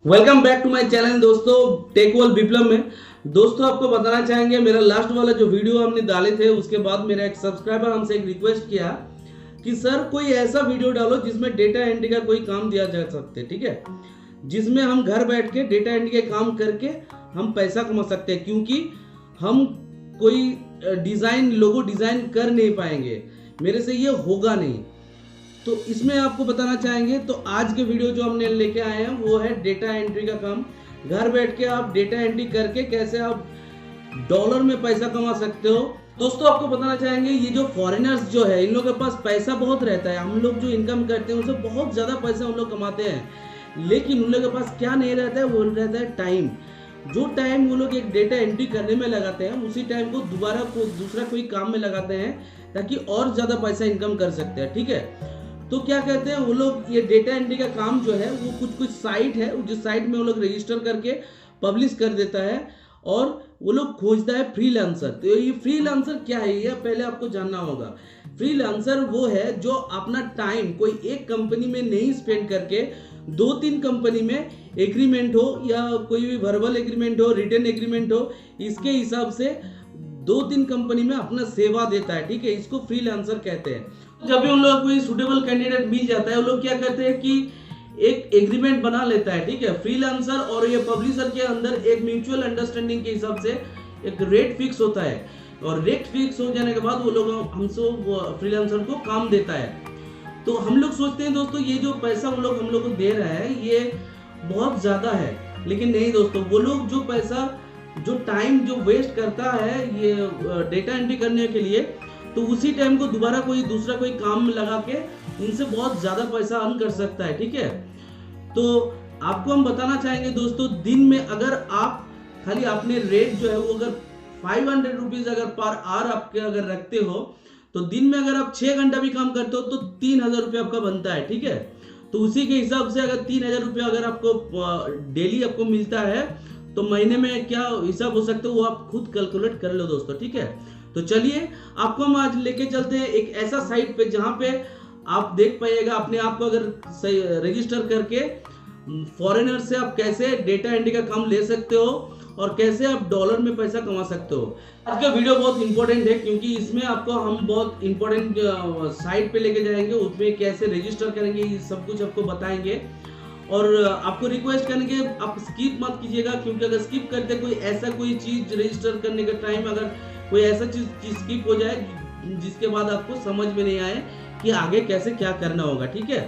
Welcome back to my channel दोस्तों tech world Viplav में। दोस्तों आपको बताना चाहेंगे मेरा लास्ट वाला जो वीडियो हमने डाले थे उसके बाद मेरा एक सब्सक्राइबर हमसे एक रिक्वेस्ट किया कि सर कोई ऐसा वीडियो डालो जिसमें डेटा एंट्री का कोई काम दिया जा सकते, ठीक है, जिसमें हम घर बैठ के डेटा एंट्री के काम करके हम पैसा कमा सकते हैं, क्योंकि हम कोई डिजाइन लोगो डिजाइन कर नहीं पाएंगे, मेरे से ये होगा नहीं। तो इसमें आपको बताना चाहेंगे, तो आज के वीडियो जो हमने लेके आए हैं वो है डेटा एंट्री का काम। घर बैठ के आप डेटा एंट्री करके कैसे आप डॉलर में पैसा कमा सकते हो। दोस्तों आपको बताना चाहेंगे ये जो फॉरेनर्स जो है इन लोगों के पास पैसा बहुत रहता है, हम लोग जो इनकम करते हैं उससे बहुत ज़्यादा पैसा उन लोग कमाते हैं, लेकिन उन लोगों के पास क्या नहीं रहता है, वो रहता है टाइम। जो टाइम वो लोग एक डेटा एंट्री करने में लगाते हैं उसी टाइम को दोबारा दूसरा कोई काम में लगाते हैं ताकि और ज़्यादा पैसा इनकम कर सकते हैं, ठीक है। तो क्या कहते हैं वो लोग, ये डेटा एंट्री का काम जो है वो कुछ साइट है, जिस साइट में वो लोग रजिस्टर करके पब्लिश कर देता है और वो लोग खोजता है फ्रीलांसर। तो ये फ्रीलांसर क्या है ये पहले आपको जानना होगा। फ्रीलांसर वो है जो अपना टाइम कोई एक कंपनी में नहीं स्पेंड करके दो तीन कंपनी में एग्रीमेंट हो या कोई भी वर्बल एग्रीमेंट हो, रिटन एग्रीमेंट हो, इसके हिसाब से दो तीन कंपनी में अपना सेवा देता है, ठीक है। इसको फ्रीलांसर कहते हैं। जब भी उन लोग कोई सुटेबल कैंडिडेट मिल जाता है वो लोग क्या कहते हैं कि एक एग्रीमेंट बना लेता है, ठीक है। फ्रीलांसर और ये पब्लिशर के अंदर एक म्यूचुअल अंडरस्टैंडिंग के हिसाब से एक रेट फिक्स होता है और रेट फिक्स हो जाने के बाद वो लोग हमसे फ्रीलांसर को काम देता है। तो हम लोग सोचते हैं दोस्तों ये जो पैसा वो लोग हम लोग को दे रहा है ये बहुत ज्यादा है, लेकिन नहीं दोस्तों, वो लोग जो पैसा जो टाइम जो वेस्ट करता है ये डेटा एंट्री करने के लिए, तो उसी टाइम को दोबारा कोई दूसरा कोई काम में लगा के इनसे बहुत ज़्यादा पैसा अर्न कर सकता है, ठीक है। तो आपको हम बताना चाहेंगे दोस्तों, दिन में अगर आप खाली अपने रेट जो है वो अगर 500 रुपीज़ अगर पर आवर आपके अगर रखते हो तो दिन में अगर आप 6 घंटा भी काम करते हो तो 3000 रुपये आपका बनता है, ठीक है। तो उसी के हिसाब से अगर 3000 रुपये अगर आपको डेली आपको मिलता है तो महीने में क्या हिसाब हो सकता है वो आप खुद कैलकुलेट कर लो दोस्तों, ठीक है। तो चलिए आपको हम आज लेके चलते हैं एक ऐसा साइट पे जहां पे आप देख पाइएगा अपने आप को अगर रजिस्टर करके फॉरेनर से आप कैसे डेटा एंट्री का काम ले सकते हो और कैसे आप डॉलर में पैसा कमा सकते हो। आज का वीडियो बहुत इंपॉर्टेंट है क्योंकि इसमें आपको हम बहुत इंपॉर्टेंट साइट पे लेके जाएंगे, उसमें कैसे रजिस्टर करेंगे ये सब कुछ आपको बताएंगे। और आपको रिक्वेस्ट करेंगे आप स्किप मत कीजिएगा, क्योंकि अगर स्किप करते कोई ऐसा कोई चीज रजिस्टर करने का टाइम अगर कोई ऐसा चीज स्किप हो जाए जिसके बाद आपको समझ में नहीं आए कि आगे कैसे क्या करना होगा, ठीक है।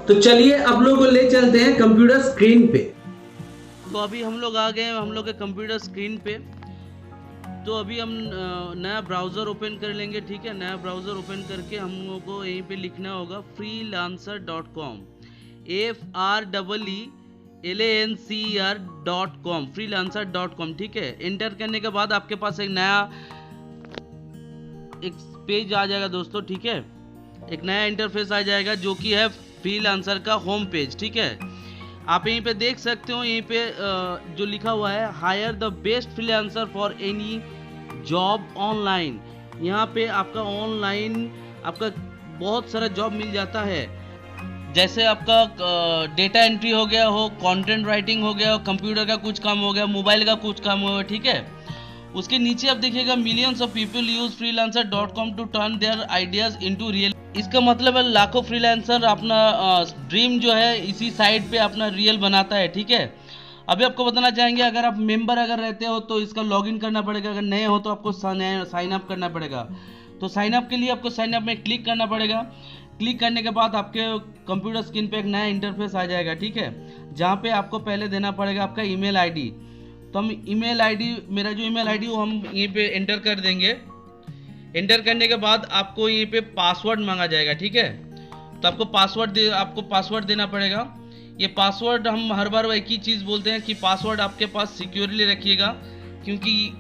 तो चलिए आप लोगों को ले चलते हैं कंप्यूटर स्क्रीन पे। तो अभी हम लोग आ गए हैं हम लोग के कंप्यूटर स्क्रीन पे। तो अभी हम नया ब्राउज़र ओपन कर लेंगे, ठीक है। नया ब्राउज़र ओपन करके हम लोगों को यहीं पे लिखना होगा freelancer.com, freelancer.com, freelancer.com, ठीक है। एंटर करने के बाद आपके पास एक नया एक पेज आ जाएगा दोस्तों, ठीक है। एक नया इंटरफेस आ जाएगा जो कि है फ्रीलांसर का होम पेज, ठीक है। आप यहीं पे देख सकते हो, यहीं पे जो लिखा हुआ है hire the best freelancer for any job online. यहाँ पे आपका ऑनलाइन आपका बहुत सारा जॉब मिल जाता है, जैसे आपका डेटा एंट्री हो गया हो, कंटेंट राइटिंग हो गया हो, कंप्यूटर का कुछ काम हो गया, मोबाइल का कुछ काम हो गया, ठीक है। उसके नीचे आप देखिएगा millions of people use freelancer.com to turn their ideas into real. इसका मतलब है लाखों फ्रीलांसर अपना ड्रीम जो है इसी साइट पे अपना रियल बनाता है, ठीक है। अभी आपको बताना चाहेंगे अगर आप मेंबर अगर रहते हो तो इसका लॉगिन करना पड़ेगा, अगर नए हो तो आपको साइन अप करना पड़ेगा। तो साइन अप के लिए आपको साइन अप में क्लिक करना पड़ेगा। क्लिक करने के बाद आपके कंप्यूटर स्क्रीन पे एक नया इंटरफेस आ जाएगा, ठीक है, जहाँ पे आपको पहले देना पड़ेगा आपका ईमेल आईडी। तो हम ईमेल आईडी, मेरा जो ईमेल आईडी वो हम यहीं पे एंटर कर देंगे। एंटर करने के बाद आपको यहीं पे पासवर्ड मांगा जाएगा, ठीक है। तो आपको पासवर्ड देना पड़ेगा। ये पासवर्ड हम हर बार एक ही चीज़ बोलते हैं कि पासवर्ड आपके पास सिक्योरली रखिएगा, क्योंकि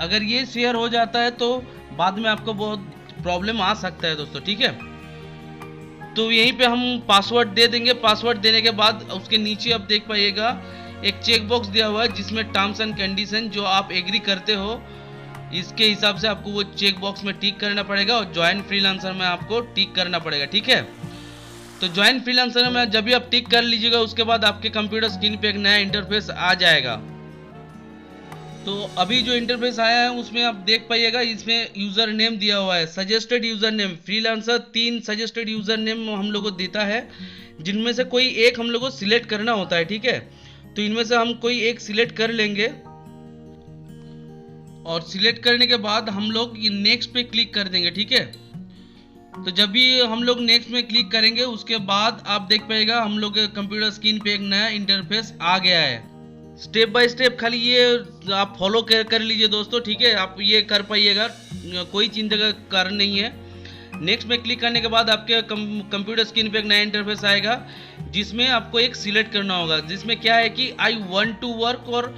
अगर ये शेयर हो जाता है तो बाद में आपको बहुत प्रॉब्लम आ सकता है दोस्तों, ठीक है। तो यहीं पे हम पासवर्ड दे देंगे। पासवर्ड देने के बाद उसके नीचे आप देख पाइएगा एक चेक बॉक्स दिया हुआ है जिसमें टर्म्स एंड कंडीशन जो आप एग्री करते हो इसके हिसाब से आपको वो चेक बॉक्स में टिक करना पड़ेगा और ज्वाइन फ्रीलांसर में आपको टिक करना पड़ेगा, ठीक है। तो ज्वाइन फ्रीलांसर में जब भी आप टिक कर लीजिएगा उसके बाद आपके कंप्यूटर स्क्रीन पे एक नया इंटरफेस आ जाएगा। तो अभी जो इंटरफेस आया है उसमें आप देख पाइएगा, इसमें यूज़र नेम दिया हुआ है, suggested user name. Freelancer 3 suggested user name हम लोग को देता है, जिनमें से कोई एक हम लोग को सिलेक्ट करना होता है, ठीक है। तो इनमें से हम कोई एक सिलेक्ट कर लेंगे और सिलेक्ट करने के बाद हम लोग नेक्स्ट पे क्लिक कर देंगे, ठीक है। तो जब भी हम लोग नेक्स्ट में क्लिक करेंगे उसके बाद आप देख पाइएगा हम लोग के कंप्यूटर स्क्रीन पे एक नया इंटरफेस आ गया है। स्टेप बाय स्टेप खाली ये आप फॉलो कर लीजिए दोस्तों, ठीक है। आप ये कर पाइएगा, कोई चिंता का कारण नहीं है। नेक्स्ट में क्लिक करने के बाद आपके कंप्यूटर स्क्रीन पे एक नया इंटरफेस आएगा, जिसमें आपको एक सिलेक्ट करना होगा, जिसमें क्या है कि आई वांट टू वर्क और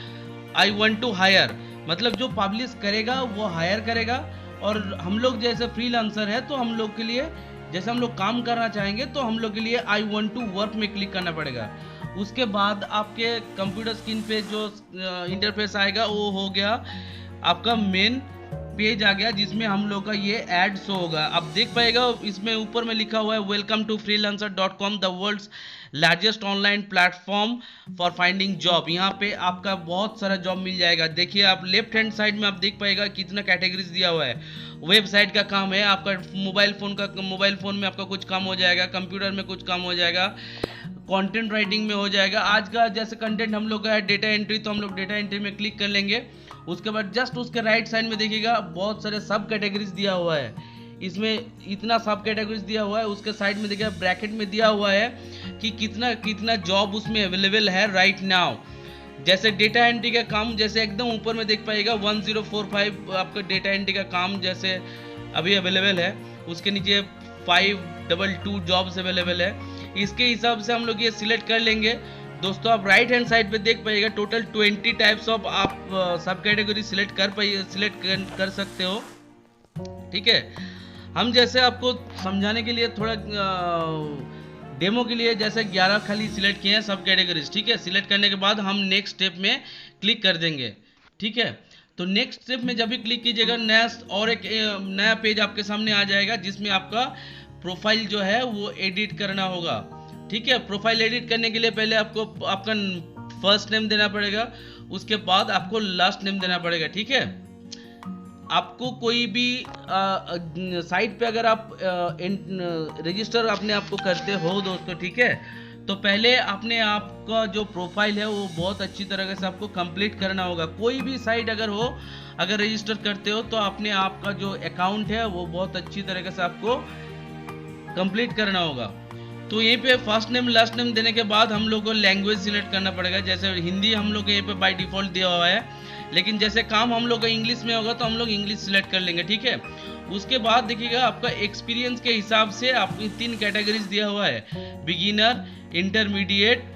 आई वांट टू हायर। मतलब जो पब्लिश करेगा वो हायर करेगा, और हम लोग जैसे फ्रीलांसर है तो हम लोग के लिए जैसे हम लोग काम करना चाहेंगे तो हम लोग के लिए आई वांट टू वर्क में क्लिक करना पड़ेगा। उसके बाद आपके कंप्यूटर स्क्रीन पे जो इंटरफेस आएगा वो हो गया आपका मेन पेज आ गया, जिसमें हम लोग का ये ऐड शो होगा। आप देख पाएगा इसमें ऊपर में लिखा हुआ है welcome to freelancer.com the world's largest online platform for finding job. यहाँ पे आपका बहुत सारा जॉब मिल जाएगा। देखिए आप लेफ्ट हैंड साइड में आप देख पाएगा कितना कैटेगरीज दिया हुआ है। वेबसाइट का काम है, आपका मोबाइल फ़ोन में आपका कुछ काम हो जाएगा, कंप्यूटर में कुछ काम हो जाएगा, कंटेंट राइटिंग में हो जाएगा। आज का जैसे कंटेंट हम लोग का है डेटा एंट्री, तो हम लोग डेटा एंट्री में क्लिक कर लेंगे। उसके बाद जस्ट उसके राइट साइड में देखिएगा बहुत सारे सब कैटेगरीज दिया हुआ है, इसमें इतना सब कैटेगरीज दिया हुआ है। उसके साइड में देखिए ब्रैकेट में दिया हुआ है कि कितना जॉब उसमें अवेलेबल है राइट नाउ। जैसे डेटा एंट्री का काम जैसे एकदम ऊपर में देख पाइएगा 1045 आपका डेटा एंट्री का काम जैसे अभी अवेलेबल है। उसके नीचे 522 जॉब्स अवेलेबल है। इसके हिसाब से हम लोग ये सिलेक्ट कर लेंगे। दोस्तों आप राइट हैंड साइड पे देख पाइएगा टोटल 20 टाइप्स ऑफ आप सब कैटेगरी सिलेक्ट कर सकते हो, ठीक है। हम जैसे आपको समझाने के लिए थोड़ा डेमो के लिए जैसे 11 खाली सिलेक्ट किए हैं सब कैटेगरीज, ठीक है। सिलेक्ट करने के बाद हम नेक्स्ट स्टेप में क्लिक कर देंगे, ठीक है। तो नेक्स्ट स्टेप में जब भी क्लिक कीजिएगा एक नया पेज आपके सामने आ जाएगा, जिसमें आपका प्रोफाइल जो है वो एडिट करना होगा, ठीक है। प्रोफाइल एडिट करने के लिए पहले आपको आपका फर्स्ट नेम देना पड़ेगा, उसके बाद आपको लास्ट नेम देना पड़ेगा, ठीक है। आपको कोई भी साइट पे अगर आप रजिस्टर अपने आप को करते हो दोस्तों, ठीक है, तो पहले अपने आप का जो प्रोफाइल है वो बहुत अच्छी तरह से आपको कंप्लीट करना होगा। कोई भी साइट अगर रजिस्टर करते हो तो अपने आप का जो अकाउंट है वो बहुत अच्छी तरीके से आपको कंप्लीट करना होगा। तो यहीं पे फर्स्ट नेम लास्ट नेम देने के बाद हम लोग को लैंग्वेज सिलेक्ट करना पड़ेगा। जैसे हिंदी हम लोग यहीं पे बाय डिफ़ॉल्ट दिया हुआ है, लेकिन जैसे काम हम लोग का इंग्लिश में होगा तो हम लोग इंग्लिश सिलेक्ट कर लेंगे, ठीक है। उसके बाद देखिएगा आपका एक्सपीरियंस के हिसाब से आपकी 3 कैटेगरीज दिया हुआ है, बिगिनर, इंटरमीडिएट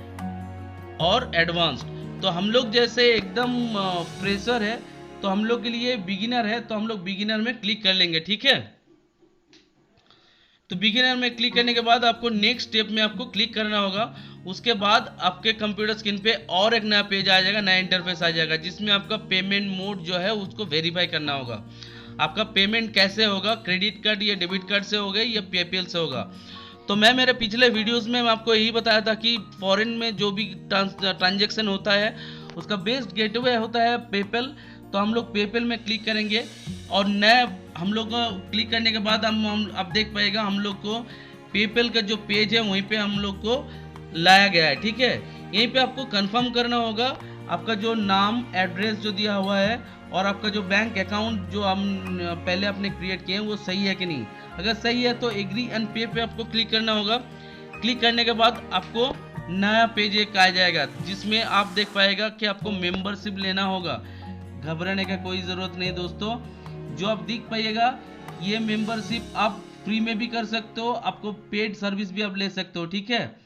और एडवांस्ड। तो हम लोग जैसे एकदम फ्रेशर है तो हम लोग के लिए बिगिनर है, तो हम लोग बिगिनर में क्लिक कर लेंगे, ठीक है। तो बिगिनर में क्लिक करने के बाद आपको नेक्स्ट स्टेप में आपको क्लिक करना होगा। उसके बाद आपके कंप्यूटर स्क्रीन पे और एक नया पेज आ जाएगा, नया इंटरफेस आ जाएगा, जिसमें आपका पेमेंट मोड जो है उसको वेरीफाई करना होगा। आपका पेमेंट कैसे होगा, क्रेडिट कार्ड या डेबिट कार्ड से होगा या पेपैल से होगा। तो मैं मेरे पिछले वीडियोस में आपको यही बताया था कि फॉरेन में जो भी ट्रांजेक्शन होता है उसका बेस्ट गेटवे होता है पेपैल। तो हम लोग पेपैल में क्लिक करेंगे और नया हम लोग को क्लिक करने के बाद हम अब देख पाएगा हम लोग को पेपैल का जो पेज है वहीं पे हम लोग को लाया गया है, ठीक है। यहीं पे आपको कंफर्म करना होगा आपका जो नाम एड्रेस जो दिया हुआ है और आपका जो बैंक अकाउंट जो हम पहले आपने क्रिएट किए हैं वो सही है कि नहीं। अगर सही है तो एग्री एंड पे पे आपको क्लिक करना होगा। क्लिक करने के बाद आपको नया पेज एक आ जाएगा, जिसमें आप देख पाएगा कि आपको मेंबरशिप लेना होगा। घबराने का कोई ज़रूरत नहीं दोस्तों, जो आप देख पाइएगा ये मेंबरशिप आप फ्री में भी कर सकते हो, आपको पेड सर्विस भी आप ले सकते हो, ठीक है।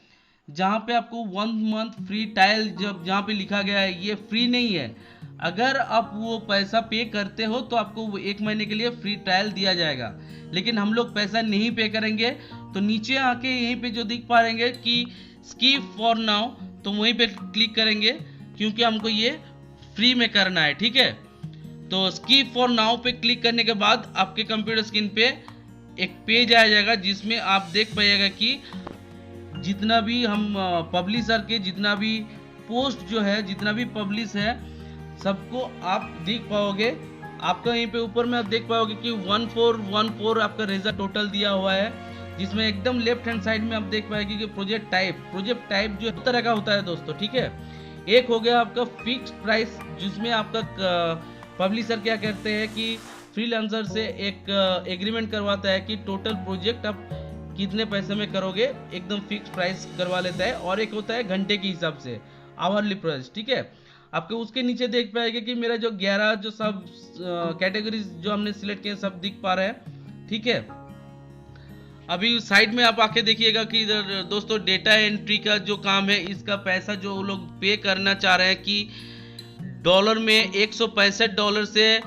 जहाँ पे आपको 1 मंथ फ्री ट्रायल जहाँ पे लिखा गया है ये फ्री नहीं है। अगर आप वो पैसा पे करते हो तो आपको वो 1 महीने के लिए फ्री ट्रायल दिया जाएगा, लेकिन हम लोग पैसा नहीं पे करेंगे। तो नीचे आके यहीं पे जो दिख पा रहेंगे कि स्किप फॉर नाउ, तो वहीं पे क्लिक करेंगे क्योंकि हमको ये फ्री में करना है, ठीक है। तो स्किप फॉर नाउ पे क्लिक करने के बाद आपके कंप्यूटर स्क्रीन पे एक पेज आ जाएगा, जिसमें आप देख पाइएगा कि जितना भी हम पब्लिशर के जितना भी पोस्ट जो है, जितना भी पब्लिश है, सबको आप देख पाओगे। आपका यहीं पे ऊपर में आप देख पाओगे कि 1414 आपका रिजल्ट टोटल दिया हुआ है, जिसमें एकदम लेफ्ट हैंड साइड में आप देख पाएंगे कि प्रोजेक्ट टाइप जो तरह का होता है दोस्तों, ठीक है। एक हो गया आपका फिक्स प्राइस, जिसमें आपका पब्लिशर क्या करते हैं कि फ्रीलांसर से एक एग्रीमेंट करवाता है कि टोटल प्रोजेक्ट आप कितने पैसे में करोगे, एकदम फिक्स प्राइस करवा लेता है। और एक होता है घंटे के हिसाब से, आवरली प्राइस, ठीक है। आपके उसके नीचे देख पाएंगे कि मेरा जो 11 जो सब कैटेगरीज जो हमने सिलेक्ट किए सब दिख पा रहे हैं, ठीक है। अभी साइड में आप आके देखिएगा कि इधर दोस्तों डेटा एंट्री का जो काम है, इसका पैसा जो वो लोग पे करना चाह रहे हैं कि डॉलर में $165 से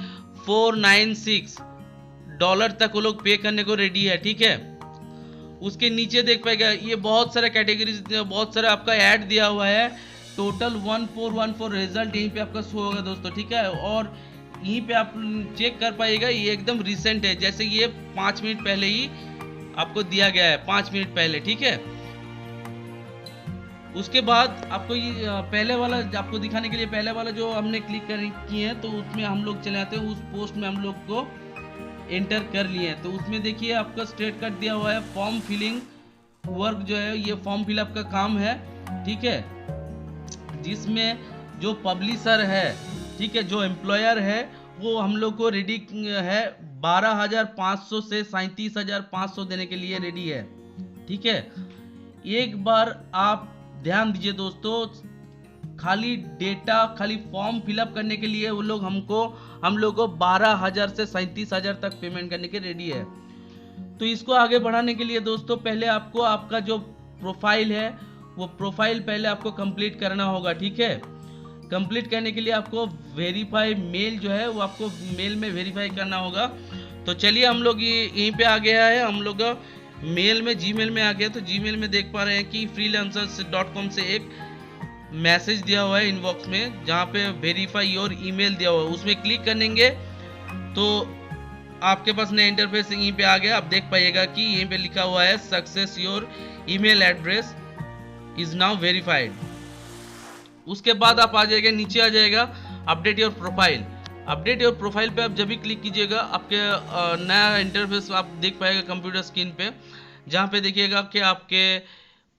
$496 तक वो लोग पे करने को रेडी है, ठीक है। उसके नीचे देख पाएगा ये बहुत सारे कैटेगरीज, बहुत सारा आपका ऐड दिया हुआ है। टोटल 1414 रिजल्ट यहीं पे आपका शो होगा दोस्तों, ठीक है। और यहीं पे आप चेक कर पाइएगा, ये एकदम रिसेंट है, जैसे ये 5 मिनट पहले ही आपको दिया गया है, 5 मिनट पहले, ठीक है। उसके बाद आपको ये पहले वाला आपको दिखाने के लिए पहले वाला जो हमने क्लिक किए हैं, तो उसमें हम लोग चले आते हैं, उस पोस्ट में हम लोग को एंटर कर लिए हैं। तो उसमें देखिए आपका स्ट्रेट कट दिया हुआ है, फॉर्म फिलिंग वर्क जो है, ये फॉर्म फिलअप का काम है, ठीक है। जिसमें जो पब्लिशर है, ठीक है, जो एम्प्लॉयर है, वो हम लोग को रेडी है 12,500 से 37,500 देने के लिए रेडी है, ठीक है। एक बार आप ध्यान दीजिए दोस्तों, खाली डेटा, खाली फॉर्म फिलअप करने के लिए वो लोग हम लोग को 12,000 से 37,000 तक पेमेंट करने के रेडी है। तो इसको आगे बढ़ाने के लिए दोस्तों पहले आपको आपका जो प्रोफाइल है, वो प्रोफाइल पहले आपको कंप्लीट करना होगा, ठीक है। कंप्लीट करने के लिए आपको वेरीफाई मेल जो है वो आपको मेल में वेरीफाई करना होगा। तो चलिए हम लोग ये यहीं पे आ गया है, हम लोग मेल में जीमेल में आ गया। तो जीमेल में देख पा रहे हैं कि freelancers.com से एक मैसेज दिया हुआ है इनबॉक्स में, जहाँ पे वेरीफाई योर ईमेल दिया हुआ है। उसमें क्लिक करेंगे तो आपके पास नया इंटरफेस यहीं पे आ गया। आप देख पाइएगा कि यहीं पे लिखा हुआ है success your email address is now verified. उसके बाद आप आ जाएगा, नीचे आ जाएगा update your profile. Update your profile पे आप जब भी क्लिक कीजिएगा, आपके नया इंटरफेस आप देख पाएगा कंप्यूटर स्क्रीन पे, जहाँ पे देखिएगा कि आपके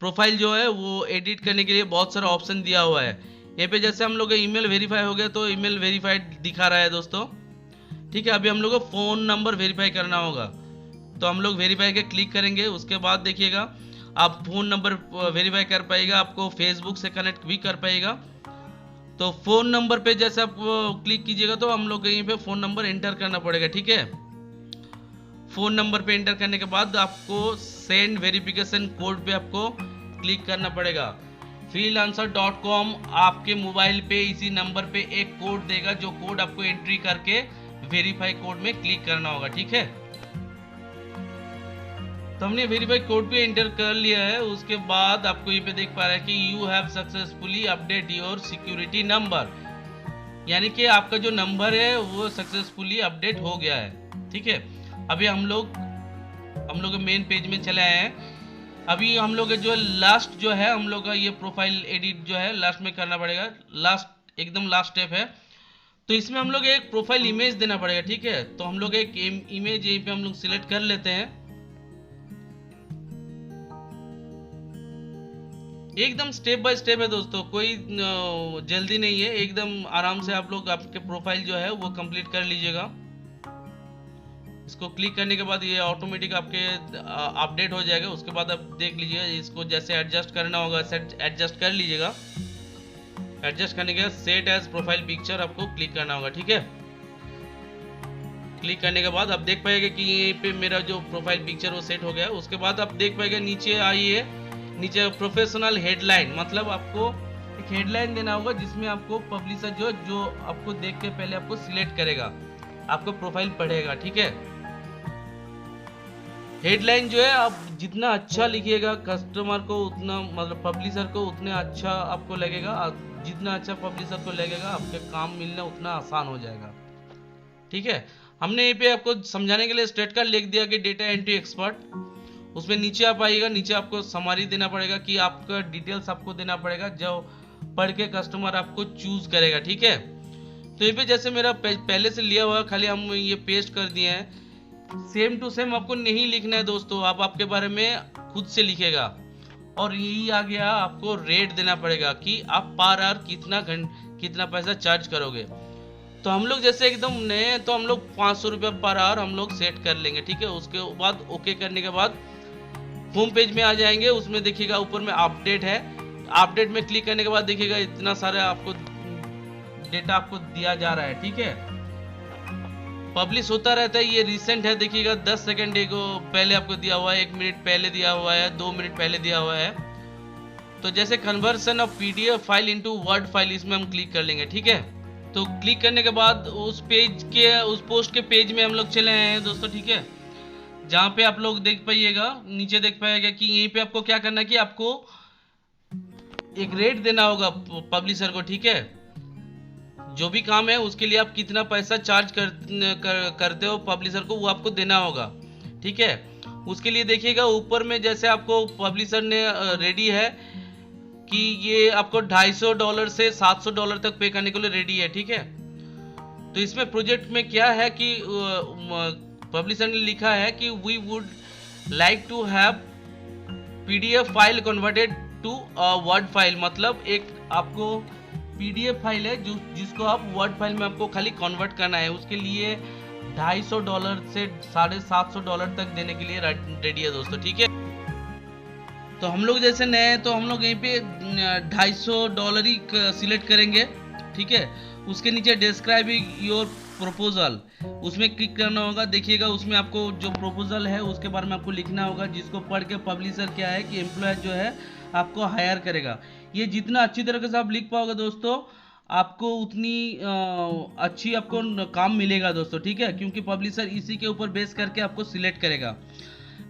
प्रोफाइल जो है वो एडिट करने के लिए बहुत सारा ऑप्शन दिया हुआ है। यहाँ पे जैसे हम लोग का ईमेल वेरीफाई हो गया तो ईमेल वेरीफाइड दिखा रहा है दोस्तों, ठीक है। अभी हम लोग को फ़ोन नंबर वेरीफाई करना होगा, तो हम लोग वेरीफाई के क्लिक करेंगे। उसके बाद देखिएगा आप फ़ोन नंबर वेरीफाई कर पाएगा, आपको फेसबुक से कनेक्ट भी कर पाएगा। तो फ़ोन नंबर पे जैसे आप क्लिक कीजिएगा तो हम लोग यहीं पे फ़ोन नंबर एंटर करना पड़ेगा, ठीक है। फ़ोन नंबर पे एंटर करने के बाद आपको सेंड वेरिफिकेशन कोड पे आपको क्लिक करना पड़ेगा। freelancer.com आपके मोबाइल पे इसी नंबर पे एक कोड देगा, जो कोड आपको एंट्री करके वेरीफाई कोड में क्लिक करना होगा, ठीक है। तो हमने वेरीफाई कोड पे एंटर कर लिया है। उसके बाद आपको ये पे देख पा रहे हैं कि you have successfully update your security number, यानी कि आपका जो नंबर है वो सक्सेसफुली अपडेट हो गया है, ठीक है। अभी हम लोग मेन पेज में चले आए हैं। अभी हम लोग जो लास्ट जो है हम लोग का ये प्रोफाइल एडिट जो है लास्ट में करना पड़ेगा, लास्ट एकदम लास्ट स्टेप है। तो इसमें हम लोग एक प्रोफाइल इमेज देना पड़ेगा, ठीक है। तो हम लोग एक इमेज यहीं पे हम लोग सिलेक्ट कर लेते हैं। एकदम स्टेप बाय स्टेप है दोस्तों, कोई जल्दी नहीं है, एकदम आराम से आप लोग आपके प्रोफाइल जो है वो कंप्लीट कर लीजिएगा। इसको क्लिक करने के बाद ये ऑटोमेटिक आपके अपडेट हो जाएगा। उसके बाद आप देख लीजिएगा, इसको जैसे एडजस्ट करना होगा एडजस्ट कर लीजिएगा। एडजस्ट करने के बाद सेट एज प्रोफाइल पिक्चर आपको क्लिक करना होगा, ठीक है। क्लिक करने के बाद आप देख पाएंगे कि ये पे मेरा जो प्रोफाइल पिक्चर वो सेट हो गया। उसके बाद आप देख पाएंगे नीचे आइए, नीचे प्रोफेशनल हेडलाइन, मतलब आपको एक हेडलाइन देना होगा जिसमें आपको पब्लिशर जो आपको देख के पहले आपको सिलेक्ट करेगा, आपको प्रोफाइल पढ़ेगा, ठीक है। हेडलाइन जो है आप जितना अच्छा लिखिएगा कस्टमर को उतना, मतलब पब्लिशर को उतने अच्छा आपको लगेगा। जितना अच्छा पब्लिशर को लगेगा आपके काम मिलना उतना आसान हो जाएगा, ठीक है। हमने यहाँ पे आपको समझाने के लिए स्ट्रेट कट लिख दिया कि डेटा एंट्री एक्सपर्ट। उसमें नीचे आप आइएगा, नीचे आपको समरी देना पड़ेगा कि आपका डिटेल्स आपको देना पड़ेगा, जो पढ़ के कस्टमर आपको चूज करेगा। ठीक है, तो ये पे जैसे मेरा पहले से लिया हुआ, खाली हम ये पेस्ट कर दिए हैं। सेम टू सेम आपको नहीं लिखना है दोस्तों, आप आपके बारे में खुद से लिखेगा। और यही आ गया, आपको रेट देना पड़ेगा कि आप पर आवर कितना पैसा चार्ज करोगे। तो हम लोग जैसे एकदम नए हैं तो हम लोग 500 रुपये पर आवर हम लोग सेट कर लेंगे। ठीक है, उसके बाद ओके करने के बाद होम पेज में आ जाएंगे। उसमें देखिएगा ऊपर में अपडेट है, अपडेट में क्लिक करने के बाद देखिएगा इतना सारा आपको डेटा आपको दिया जा रहा है। ठीक है, पब्लिश होता रहता है, ये रिसेंट है। देखिएगा 10 सेकंड को पहले आपको दिया हुआ है, 1 मिनट पहले दिया हुआ है, 2 मिनट पहले दिया हुआ है। तो जैसे conversion of PDF file into word file, इसमें हम क्लिक कर लेंगे। ठीक है, तो क्लिक करने के बाद उस पोस्ट के पेज में हम लोग चले आए हैं दोस्तों। ठीक है, जहाँ पे आप लोग देख पाइएगा, नीचे देख पाइएगा कि यहीं पे आपको क्या करना है कि आपको एक रेट देना होगा पब्लिशर को। ठीक है, जो भी काम है उसके लिए आप कितना पैसा चार्ज करते हो पब्लिशर को, वो आपको देना होगा। ठीक है, उसके लिए देखिएगा ऊपर में जैसे आपको पब्लिशर ने रेडी है कि ये आपको $250 से $700 तक पे करने के लिए रेडी है। ठीक है, तो इसमें प्रोजेक्ट में क्या है कि पब्लिशर ने लिखा है कि we would like to have PDF file converted to word file, मतलब एक आपको पीडीएफ फाइल है जिसको आप वर्ड फाइल में आपको खाली कन्वर्ट करना है। उसके लिए $250 से $750 तक देने के लिए रेडी है दोस्तों। ठीक है, तो हम लोग जैसे नए हैं तो हम लोग यहीं पे $250 ही सिलेक्ट करेंगे। ठीक है, उसके नीचे डिस्क्राइब योर प्रपोजल, उसमें क्लिक करना होगा। देखिएगा उसमें आपको जो प्रपोजल है उसके बारे में आपको लिखना होगा, जिसको पढ़ के पब्लिशर क्या है कि एम्प्लॉय जो है आपको हायर करेगा। ये जितना अच्छी तरीके से आप लिख पाओगे दोस्तों, आपको उतनी अच्छी आपको काम मिलेगा दोस्तों। ठीक है, क्योंकि पब्लिशर इसी के ऊपर बेस करके आपको सिलेक्ट करेगा।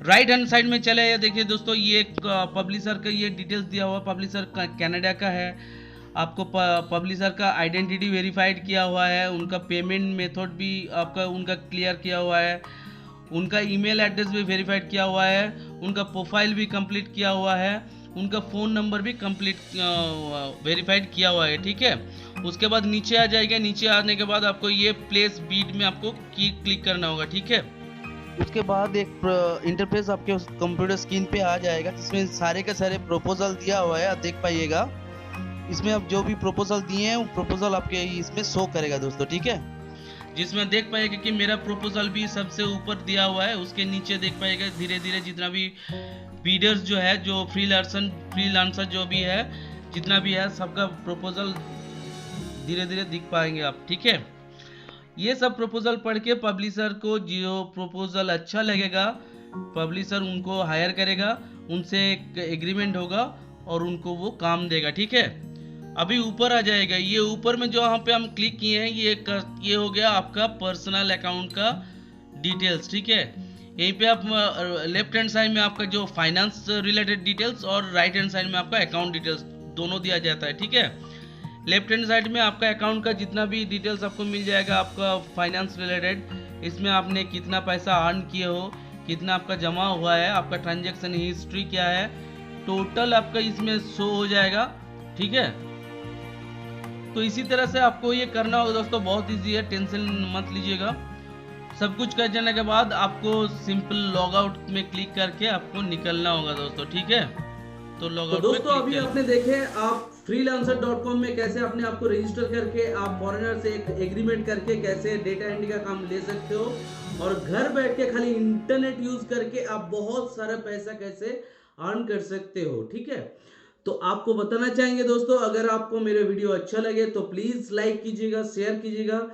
राइट हैंड साइड में चले या देखिए दोस्तों, ये पब्लिशर का ये डिटेल्स दिया हुआ, पब्लिशर कनाडा का है। आपको पब्लिशर का आइडेंटिटी वेरीफाइड किया हुआ है, उनका पेमेंट मेथड भी आपका उनका क्लियर किया हुआ है, उनका ईमेल एड्रेस भी वेरीफाइड किया हुआ है, उनका प्रोफाइल भी कंप्लीट किया हुआ है, उनका फ़ोन नंबर भी कंप्लीट वेरीफाइड किया हुआ है। ठीक है, उसके बाद नीचे आ जाएगा। नीचे आने के बाद आपको ये प्लेस बीड में आपको क्लिक करना होगा। ठीक है, उसके बाद एक इंटरफेस आपके कंप्यूटर स्क्रीन पे आ जाएगा, जिसमें सारे के सारे प्रपोजल दिया हुआ है, आप देख पाइएगा। इसमें आप जो भी प्रपोजल दिए हैं वो प्रपोजल आपके इसमें शो करेगा दोस्तों। ठीक है, जिसमें देख पाएगा कि मेरा प्रपोजल भी सबसे ऊपर दिया हुआ है। उसके नीचे देख पाएगा धीरे धीरे जितना भी बीडर्स जो है, जो फ्रीलांसर जो भी है, जितना भी है, सबका प्रपोजल धीरे धीरे दिख पाएंगे आप। ठीक है, ये सब प्रपोजल पढ़ के पब्लिशर को जो प्रपोजल अच्छा लगेगा, पब्लिशर उनको हायर करेगा, उनसे एक एग्रीमेंट होगा और उनको वो काम देगा। ठीक है, अभी ऊपर आ जाएगा, ये ऊपर में जो यहाँ पे हम क्लिक किए हैं ये हो गया आपका पर्सनल अकाउंट का डिटेल्स। ठीक है, यहीं पे आप लेफ्ट हैंड साइड में आपका जो फाइनेंस रिलेटेड डिटेल्स और राइट हैंड साइड में आपका अकाउंट डिटेल्स दोनों दिया जाता है। ठीक है, लेफ्ट हैंड साइड में आपका अकाउंट का जितना भी डिटेल्स आपको मिल जाएगा, आपका फाइनेंस रिलेटेड, इसमें आपने कितना पैसा अर्न किए हो, कितना आपका जमा हुआ है, आपका ट्रांजैक्शन हिस्ट्री क्या है, टोटल आपका इसमें शो हो जाएगा। ठीक है, तो इसी तरह से आपको ये करना होगा दोस्तों, बहुत ईजी है, टेंशन मत लीजिएगा। सब कुछ कर जाने के बाद आपको सिंपल लॉग आउट में क्लिक करके आपको निकलना होगा दोस्तों। ठीक है, तो लॉग आउट। दोस्तों अभी आपने देखे आप freelancer.com में कैसे अपने आप को रजिस्टर करके आप फॉरेनर से एक एग्रीमेंट करके कैसे डेटा एंट्री का काम ले सकते हो, और घर बैठ के खाली इंटरनेट यूज करके आप बहुत सारा पैसा कैसे अर्न कर सकते हो। ठीक है, तो आपको बताना चाहेंगे दोस्तों, अगर आपको मेरे वीडियो अच्छा लगे तो प्लीज लाइक कीजिएगा, शेयर कीजिएगा,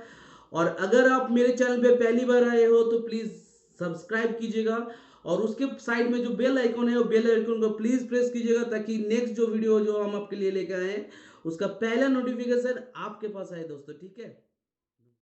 और अगर आप मेरे चैनल पे पहली बार आए हो तो प्लीज सब्सक्राइब कीजिएगा, और उसके साइड में जो बेल आइकन है वो बेल आइकन को प्लीज प्रेस कीजिएगा, ताकि नेक्स्ट जो वीडियो जो हम आपके लिए लेकर आए उसका पहला नोटिफिकेशन आपके पास आए दोस्तों। ठीक है।